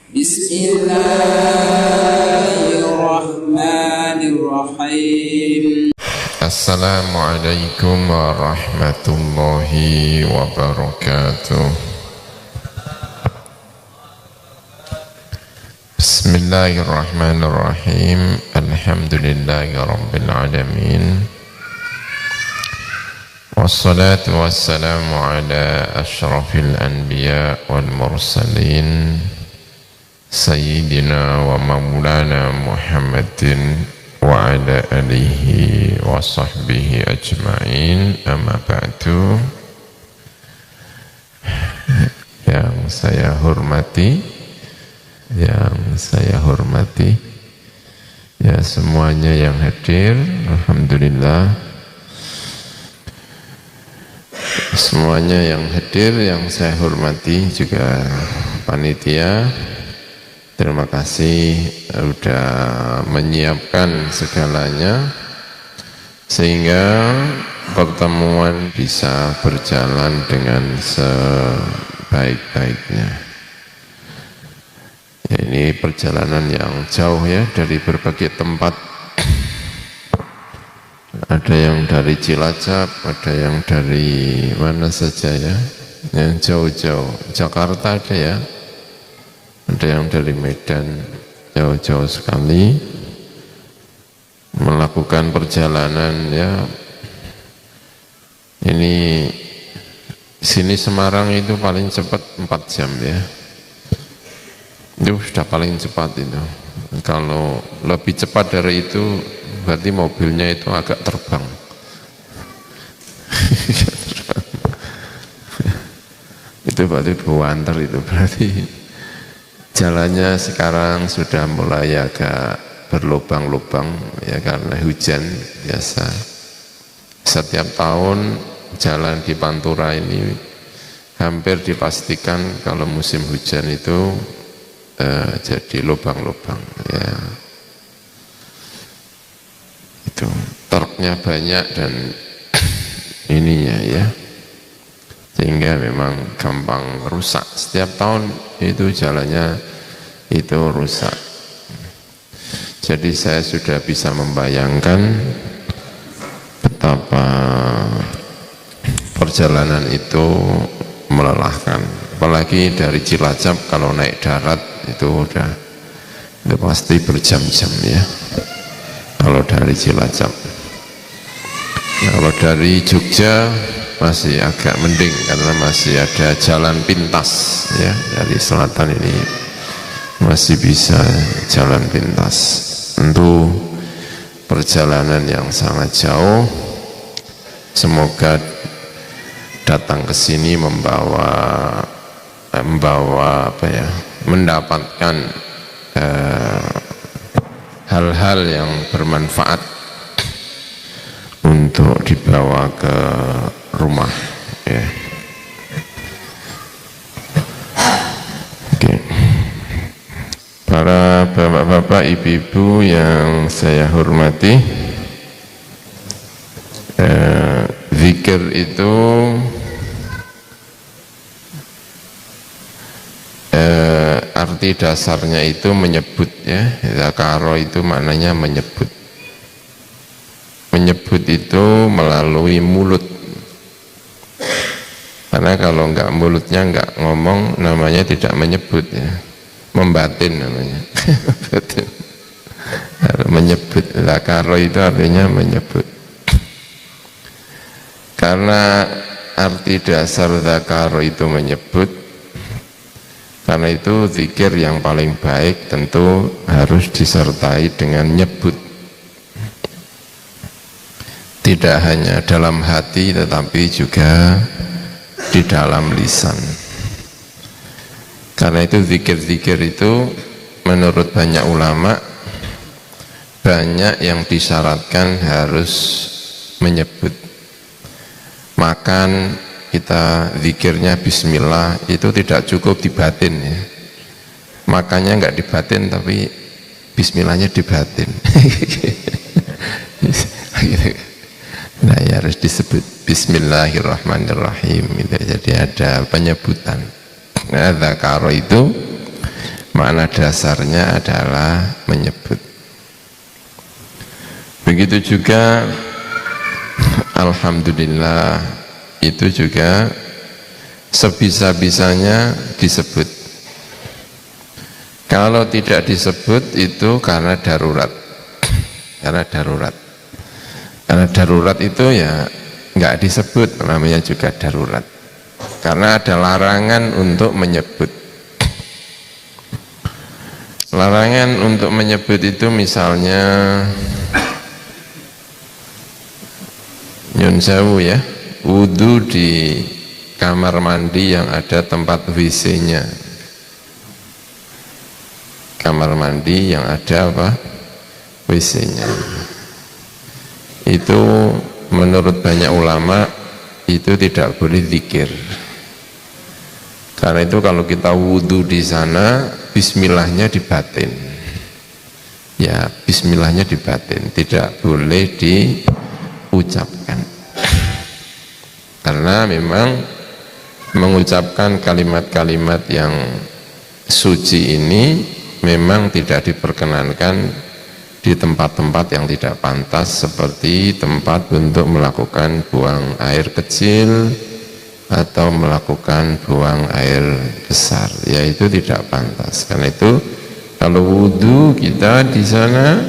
Bismillahirrahmanirrahim. Assalamualaikum warahmatullahi wabarakatuh. Bismillahirrahmanirrahim. Alhamdulillahi rabbil alamin. Wassalatu wassalamu ala ashrafil anbiya wal mursalin Sayyidina wa maulana Muhammadin wa ala alihi wa sahbihi ajma'in. Amma ba'du. Yang saya hormati ya semuanya yang hadir, alhamdulillah. Semuanya yang hadir yang saya hormati, juga panitia, terima kasih sudah menyiapkan segalanya sehingga pertemuan bisa berjalan dengan sebaik-baiknya. Ini perjalanan yang jauh ya, dari berbagai tempat. Ada yang dari Cilacap, ada yang dari mana saja ya, yang jauh-jauh. Jakarta ada ya, ada yang dari Medan, jauh-jauh sekali melakukan perjalanan ya. Ini sini Semarang itu paling cepat 4 jam ya, itu sudah paling cepat itu. Kalau lebih cepat dari itu berarti mobilnya itu agak terbang. Itu berarti buanter, itu berarti jalannya sekarang sudah mulai agak berlubang-lubang ya, karena hujan biasa. Setiap tahun jalan di Pantura ini hampir dipastikan kalau musim hujan itu jadi lubang-lubang ya. Itu truknya banyak dan ininya ya, sehingga memang gampang rusak. Setiap tahun itu jalannya itu rusak. Jadi saya sudah bisa membayangkan betapa perjalanan itu melelahkan. Apalagi dari Cilacap kalau naik darat itu pasti berjam-jam ya. Kalau dari Cilacap, kalau dari Jogja masih agak mending karena masih ada jalan pintas ya, dari selatan ini masih bisa jalan pintas. Tentu perjalanan yang sangat jauh. Semoga datang ke sini membawa apa ya, mendapatkan hal-hal yang bermanfaat untuk dibawa ke rumah ya. Oke. Para bapak-bapak, ibu-ibu yang saya hormati, zikir itu arti dasarnya itu menyebut ya. Zakaro itu maknanya menyebut. Menyebut itu melalui mulut. Karena kalau enggak, mulutnya enggak ngomong, namanya tidak menyebut ya. Membatin namanya. Menyebut. Zakaro itu artinya menyebut. Karena arti dasar zakaro itu menyebut, karena itu zikir yang paling baik tentu harus disertai dengan nyebut. Tidak hanya dalam hati tetapi juga di dalam lisan. Karena itu zikir-zikir itu menurut banyak ulama, banyak yang disyaratkan harus menyebut. Makan kita zikirnya bismillah itu tidak cukup dibatin ya. Makannya enggak dibatin tapi bismillahnya dibatin. Nah ya harus disebut bismillahirrahmanirrahim gitu. Jadi ada penyebutan. Nah zakaro itu makna dasarnya adalah menyebut. Begitu juga alhamdulillah, itu juga sebisa-bisanya disebut. Kalau tidak disebut itu karena darurat. Karena darurat. Karena darurat itu ya nggak disebut, namanya juga darurat. Karena ada larangan untuk menyebut. Larangan untuk menyebut itu misalnya nyun sewu ya, wudu di kamar mandi yang ada tempat WC-nya. Kamar mandi yang ada apa? WC-nya. Itu menurut banyak ulama itu tidak boleh zikir. Karena itu kalau kita wudu di sana, bismillahnya di batin. Ya, bismillahnya di batin, tidak boleh diucapkan. Karena memang mengucapkan kalimat-kalimat yang suci ini memang tidak diperkenankan di tempat-tempat yang tidak pantas, seperti tempat untuk melakukan buang air kecil atau melakukan buang air besar, yaitu tidak pantas. Karena itu kalau wudhu kita di sana,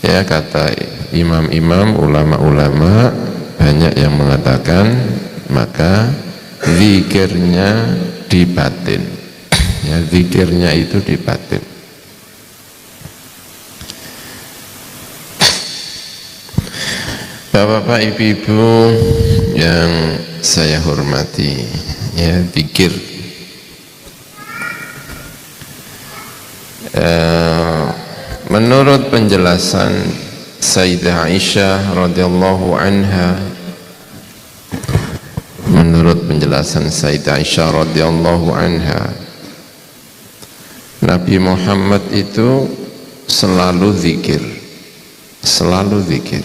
ya kata imam-imam, ulama-ulama banyak yang mengatakan maka zikirnya di batin. Ya, zikirnya itu di batin. Bapak-bapak, ibu-ibu yang saya hormati, ya, zikir menurut penjelasan Sayyidah Aisyah radhiyallahu anha, menurut penjelasan Sayyidah Aisyah radhiyallahu anha, Nabi Muhammad itu selalu zikir, selalu zikir.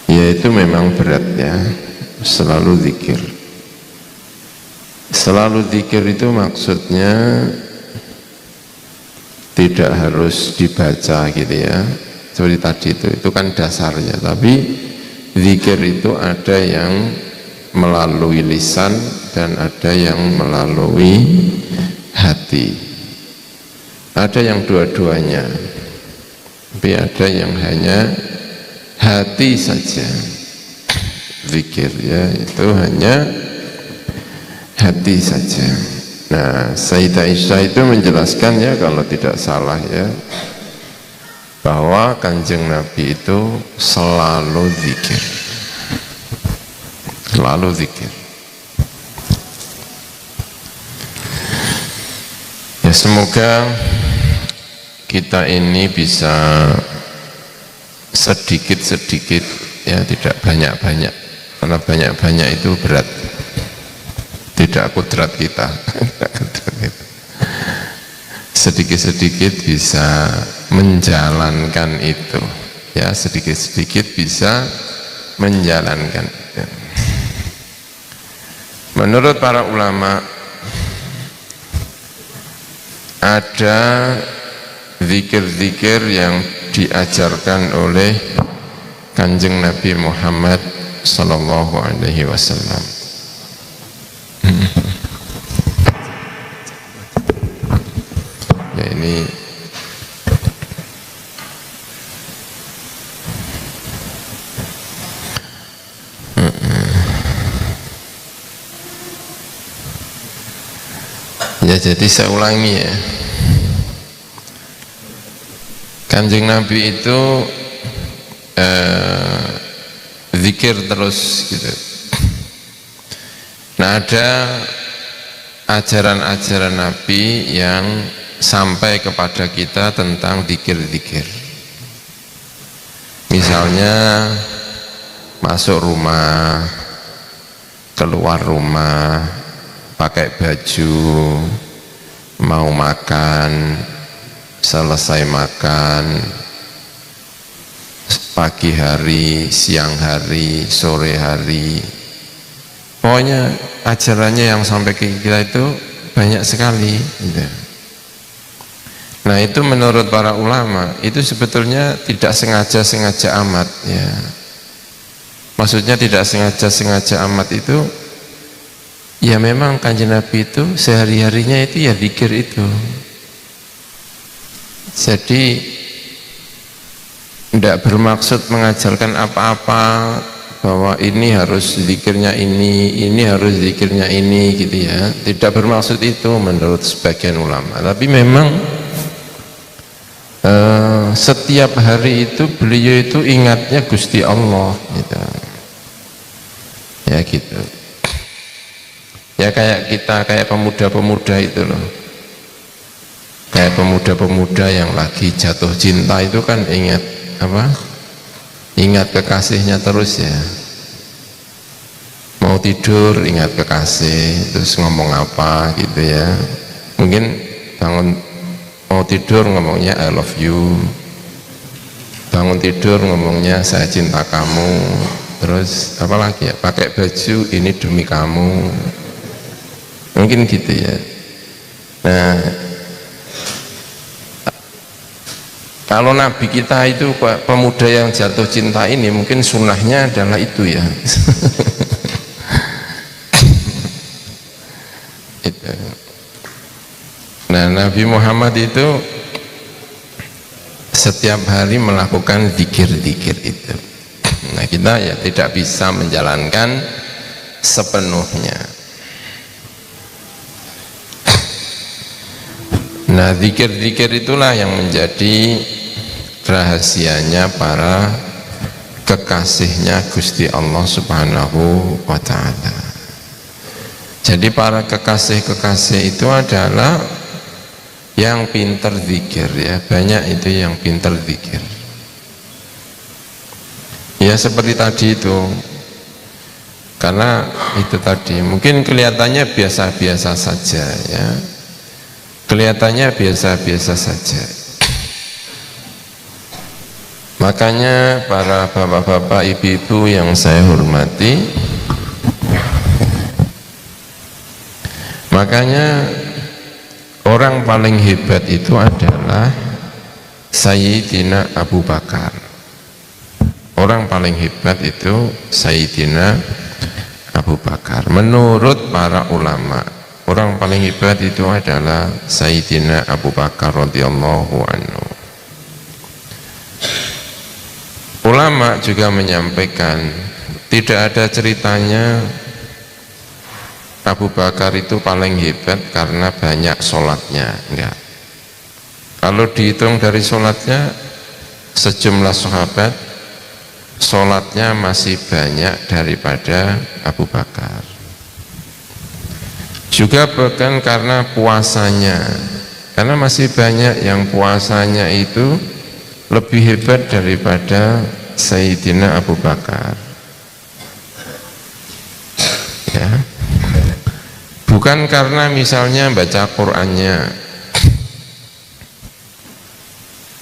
Yaitu memang beratnya, selalu zikir. Selalu zikir itu maksudnya tidak harus dibaca gitu ya, seperti tadi itu kan dasarnya. Tapi zikir itu ada yang melalui lisan dan ada yang melalui hati. Ada yang dua-duanya, tapi ada yang hanya hati saja. Zikir ya, itu hanya hati saja. Nah, Sayyidah Aisyah itu menjelaskan ya, kalau tidak salah ya, bahwa Kanjeng Nabi itu selalu zikir, selalu zikir. Ya, semoga kita ini bisa sedikit-sedikit ya, tidak banyak-banyak, karena banyak-banyak itu berat, tidak kudrat kita. Sedikit-sedikit bisa menjalankan itu ya, sedikit-sedikit bisa menjalankan itu. Menurut para ulama ada zikir-zikir yang diajarkan oleh Kanjeng Nabi Muhammad sallallahu alaihi wasallam. Ya, ini ya, jadi saya ulangi ya. Kanjeng Nabi itu zikir terus gitu. Nah, ada ajaran-ajaran Nabi yang sampai kepada kita tentang zikir-zikir. Misalnya masuk rumah, keluar rumah, pakai baju, mau makan, selesai makan, pagi hari, siang hari, sore hari, pokoknya ajarannya yang sampai ke kita itu banyak sekali gitu. Nah itu menurut para ulama itu sebetulnya tidak sengaja amat ya. Maksudnya tidak sengaja amat itu ya memang Kanjeng Nabi itu sehari-harinya itu ya zikir itu. Jadi tidak bermaksud mengajarkan apa-apa bahwa ini harus zikirnya ini harus zikirnya ini gitu ya. Tidak bermaksud itu menurut sebagian ulama. Tapi memang setiap hari itu beliau itu ingatnya Gusti Allah gitu. Ya gitu. Ya kayak kita, kayak pemuda-pemuda itu loh. Kayak pemuda-pemuda yang lagi jatuh cinta itu kan ingat apa? Ingat kekasihnya terus ya. Mau tidur ingat kekasih, terus ngomong apa gitu ya. Mungkin bangun mau tidur ngomongnya I love you. Bangun tidur ngomongnya saya cinta kamu. Terus apa lagi ya? Pakai baju ini demi kamu. Mungkin gitu ya. Nah, kalau Nabi kita itu pemuda yang jatuh cinta ini mungkin sunnahnya adalah itu ya. Itu. Nah Nabi Muhammad itu setiap hari melakukan zikir-zikir itu. Nah kita ya tidak bisa menjalankan sepenuhnya. Nah zikir-zikir itulah yang menjadi rahasianya para kekasihnya Gusti Allah Subhanahu wa ta'ala. Jadi para kekasih-kekasih itu adalah yang pintar zikir ya, banyak itu yang pintar zikir. Ya seperti tadi itu, karena itu tadi mungkin kelihatannya biasa-biasa saja ya, kelihatannya biasa-biasa saja. Makanya para bapak-bapak, ibu-ibu yang saya hormati, makanya orang paling hebat itu adalah Sayyidina Abu Bakar. Orang paling hebat itu Sayyidina Abu Bakar. Menurut para ulama, orang paling hebat itu adalah Sayyidina Abu Bakar radhiyallahu anhu. Ulama juga menyampaikan tidak ada ceritanya Abu Bakar itu paling hebat karena banyak sholatnya, enggak. Kalau dihitung dari sholatnya, sejumlah sahabat sholatnya masih banyak daripada Abu Bakar. Juga bukan karena puasanya, karena masih banyak yang puasanya itu lebih hebat daripada Sayyidina Abu Bakar ya. Bukan karena misalnya baca Qur'annya.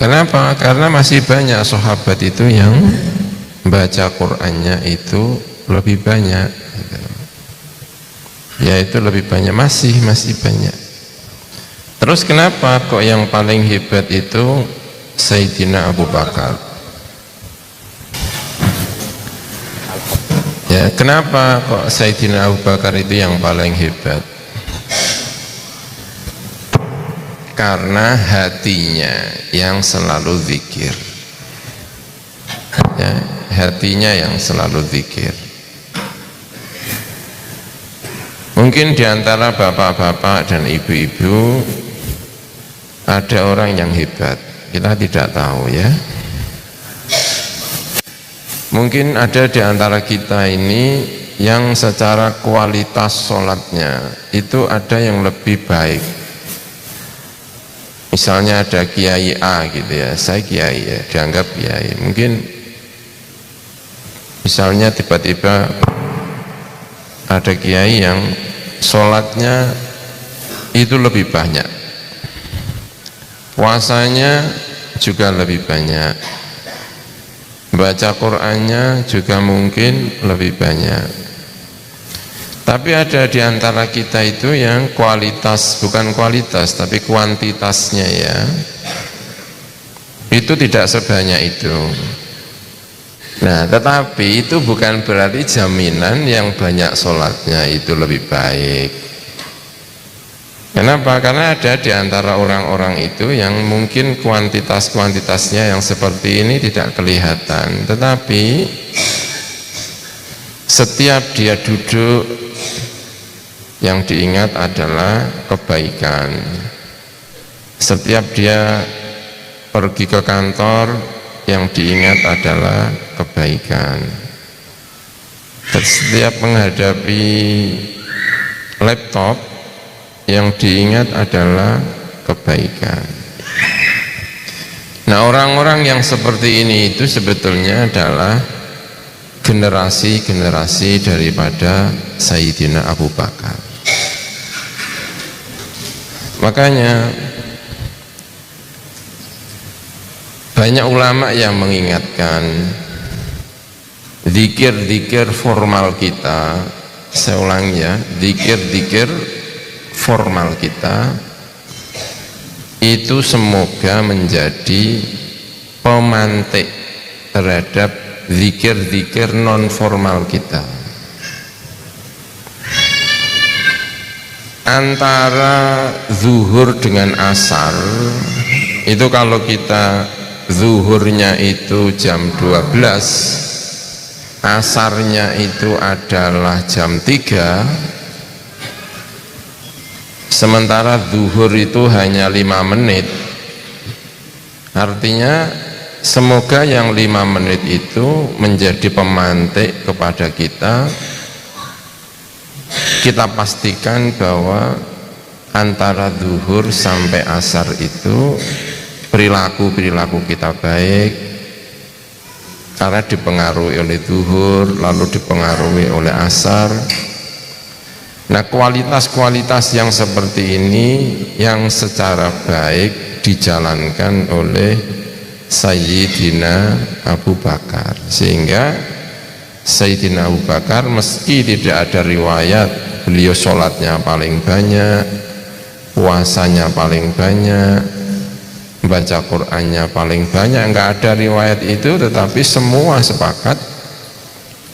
Kenapa? Karena masih banyak sahabat itu yang baca Qur'annya itu lebih banyak gitu. Ya itu lebih banyak, masih banyak. Terus kenapa kok yang paling hebat itu Sayyidina Abu Bakar? Ya, kenapa kok Sayyidina Abu Bakar itu yang paling hebat? Karena hatinya yang selalu zikir. Ya, hatinya yang selalu zikir. Mungkin diantara bapak-bapak dan ibu-ibu ada orang yang hebat, kita tidak tahu ya. Mungkin ada di antara kita ini yang secara kualitas sholatnya itu ada yang lebih baik. Misalnya ada kiai A gitu ya, saya kiai ya, dianggap kiai. Mungkin misalnya tiba-tiba ada kiai yang sholatnya itu lebih banyak, puasanya juga lebih banyak, baca Qur'annya juga mungkin lebih banyak. Tapi ada di antara kita itu yang kualitas, bukan kualitas tapi kuantitasnya ya, itu tidak sebanyak itu. Nah, tetapi itu bukan berarti jaminan yang banyak sholatnya itu lebih baik. Kenapa? Karena ada di antara orang-orang itu yang mungkin kuantitasnya yang seperti ini tidak kelihatan, tetapi setiap dia duduk yang diingat adalah kebaikan. Setiap dia pergi ke kantor yang diingat adalah kebaikan. Setiap menghadapi laptop yang diingat adalah kebaikan. Nah, orang-orang yang seperti ini itu sebetulnya adalah generasi-generasi daripada Sayyidina Abu Bakar. Makanya banyak ulama yang mengingatkan zikir-zikir formal kita, saya ulangi ya, zikir-zikir formal kita itu semoga menjadi pemantik terhadap zikir-zikir non formal kita. Antara zuhur dengan asar itu, kalau kita zuhurnya itu jam 12, asarnya itu adalah jam 3, sementara zuhur itu hanya 5 menit, artinya semoga yang 5 menit itu menjadi pemantik kepada kita. Kita pastikan bahwa antara zuhur sampai asar itu perilaku kita baik, karena dipengaruhi oleh zuhur lalu dipengaruhi oleh asar. Nah, kualitas-kualitas yang seperti ini yang secara baik dijalankan oleh Sayyidina Abu Bakar, sehingga Sayyidina Abu Bakar meski tidak ada riwayat beliau sholatnya paling banyak, puasanya paling banyak, baca Qur'annya paling banyak, enggak ada riwayat itu, tetapi semua sepakat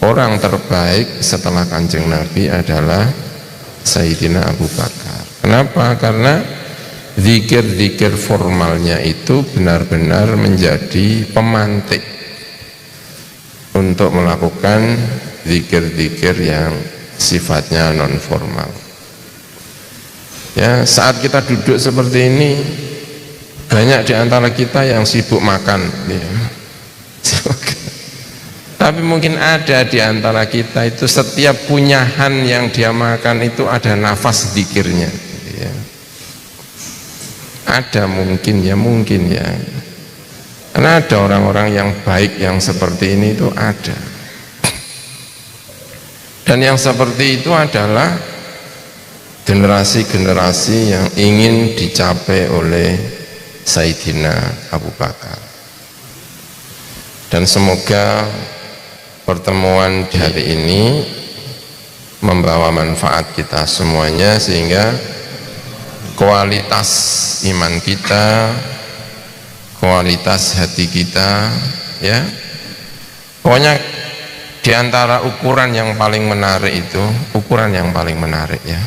orang terbaik setelah Kanjeng Nabi adalah Sayyidina Abu Bakar. Kenapa? Karena zikir-zikir formalnya itu benar-benar menjadi pemantik untuk melakukan zikir-zikir yang sifatnya non formal. Ya, saat kita duduk seperti ini, banyak di antara kita yang sibuk makan, ya. Tapi mungkin ada di antara kita itu setiap punyahan yang dia makan itu ada nafas zikirnya, ya. Ada mungkin ya, karena ada orang-orang yang baik yang seperti ini itu ada. Dan yang seperti itu adalah generasi-generasi yang ingin dicapai oleh Sayyidina Abu Bakar. Dan semoga pertemuan hari ini membawa manfaat kita semuanya, sehingga kualitas iman kita, kualitas hati kita, ya, pokoknya di antara ukuran yang paling menarik itu, ukuran yang paling menarik ya,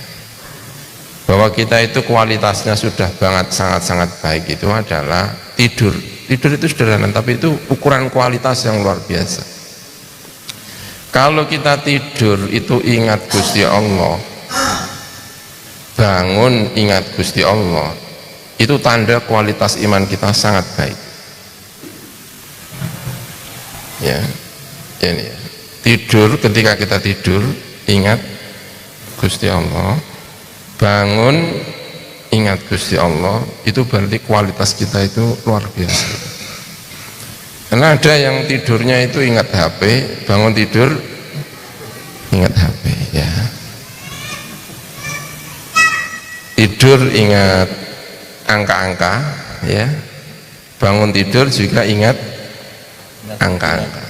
bahwa kita itu kualitasnya sudah sangat-sangat baik, itu adalah tidur. Tidur itu sederhana, tapi itu ukuran kualitas yang luar biasa. Kalau kita tidur itu ingat Gusti Allah, bangun ingat Gusti Allah, itu tanda kualitas iman kita sangat baik. Ya, ini ya. Tidur, ketika kita tidur ingat Gusti Allah, bangun ingat Gusti Allah, itu berarti kualitas kita itu luar biasa. Karena ada yang tidurnya itu ingat HP, bangun tidur ingat HP, ya. Tidur ingat angka-angka, ya. Bangun tidur juga ingat angka-angka.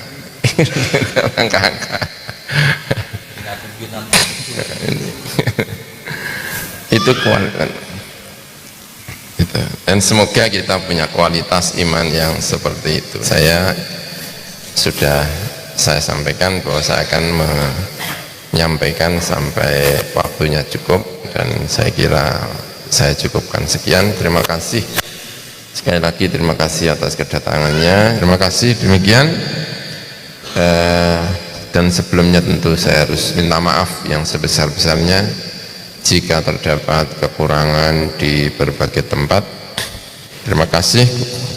Angka-angka. Itu kualitas itu. Dan semoga kita punya kualitas iman yang seperti itu. Saya sampaikan bahwa saya akan menyampaikan sampai waktunya cukup, dan saya kira saya cukupkan sekian. Terima kasih sekali lagi, terima kasih atas kedatangannya. Terima kasih, demikian. Dan sebelumnya tentu saya harus minta maaf yang sebesar-besarnya jika terdapat kekurangan di berbagai tempat. Terima kasih,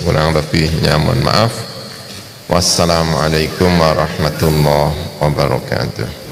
kurang lebihnya mohon maaf. Wassalamualaikum warahmatullahi wabarakatuh.